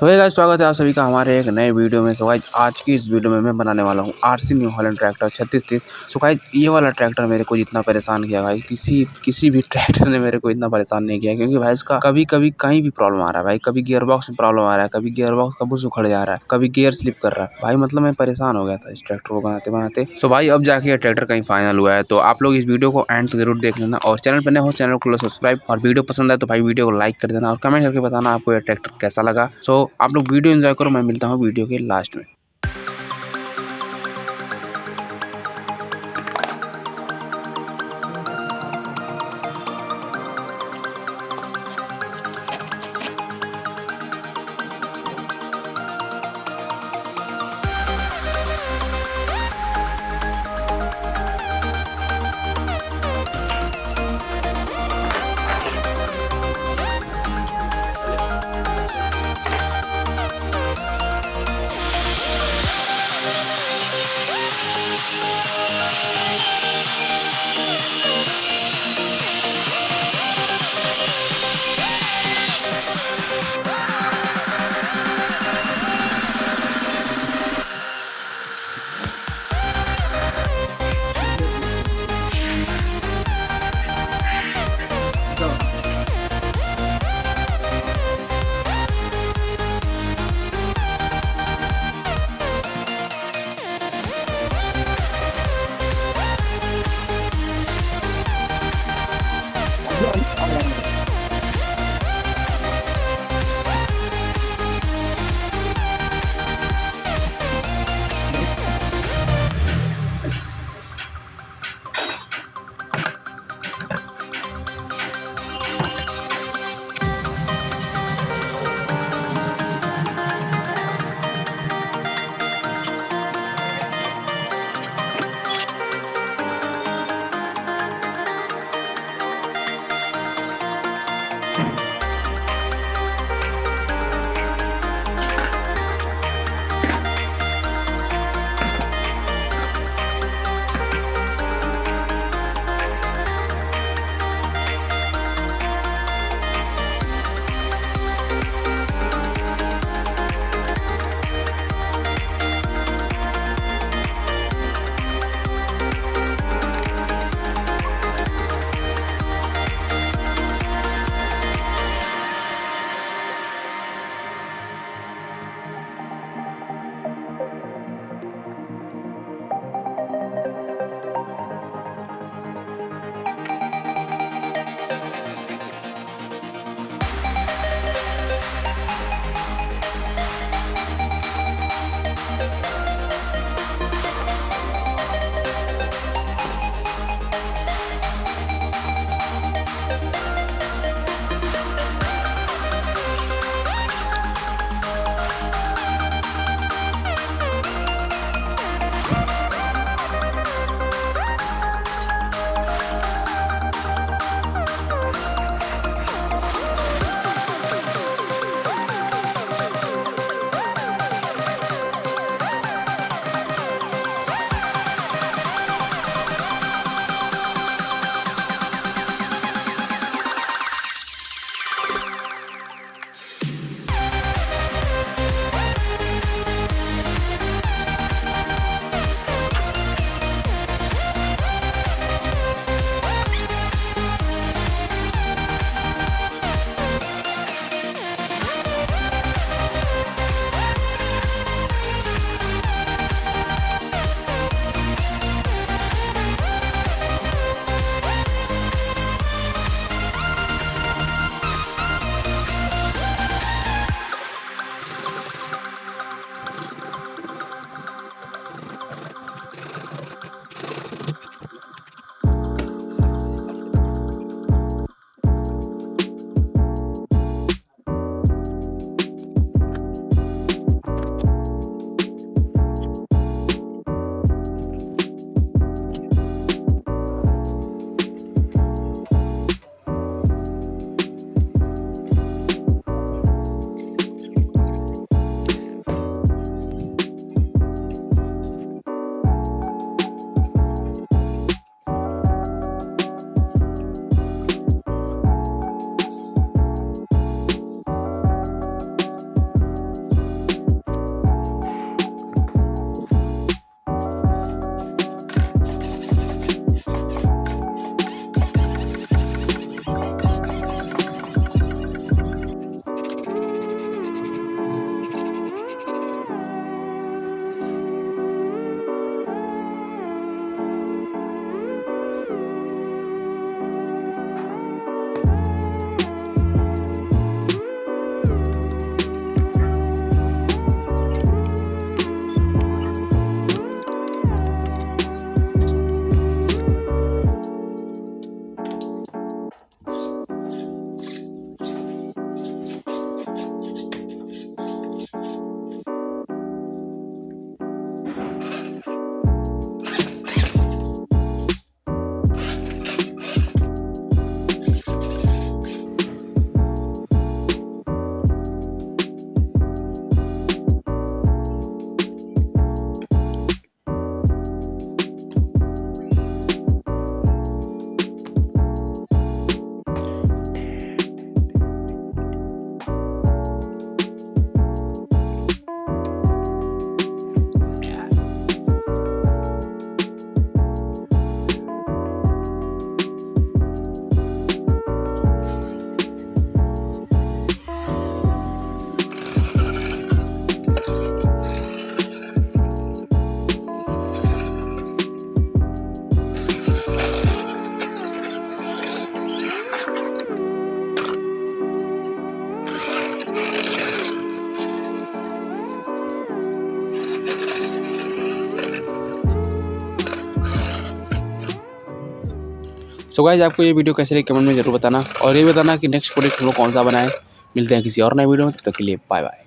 तो ये गाइस स्वागत है आप सभी का हमारे एक नए वीडियो में। सो गाइस आज की इस वीडियो में मैं बनाने वाला हूँ RC new Holland tractor 3630। So guys ये वाला ट्रैक्टर मेरे को जितना परेशान किया भाई किसी भी ट्रैक्टर ने मेरे को इतना परेशान नहीं किया, क्योंकि भाई इसका कभी कभी कहीं भी प्रॉब्लम आ रहा है भाई। कभी गियर बॉक्स में प्रॉब्लम आ रहा है, कभी गियर बॉक्स का बुश उखड़ जा रहा है, कभी गियर स्लिप कर रहा है भाई। मतलब मैं परेशान हो गया था इस ट्रैक्टर को बनाते बनाते। सो भाई अब जाके ये ट्रैक्टर कहीं फाइनल हुआ है, तो आप लोग इस वीडियो को एंड तक जरूर देख लेना, और चैनल पर नए हो चैनल को सब्सक्राइब, और वीडियो पसंद आए तो भाई वीडियो को लाइक कर देना और कमेंट करके बताना आपको ये ट्रैक्टर कैसा लगा। सो आप लोग वीडियो एंजॉय करो, मैं मिलता हूँ वीडियो के लास्ट में। सो गाइस आपको ये वीडियो कैसे लगी कमेंट में जरूर बताना और ये बताना कि नेक्स्ट प्रोडक्ट हम लोग कौन सा बनाए। मिलते हैं किसी और नए वीडियो में, तब तक के लिए बाय बाय।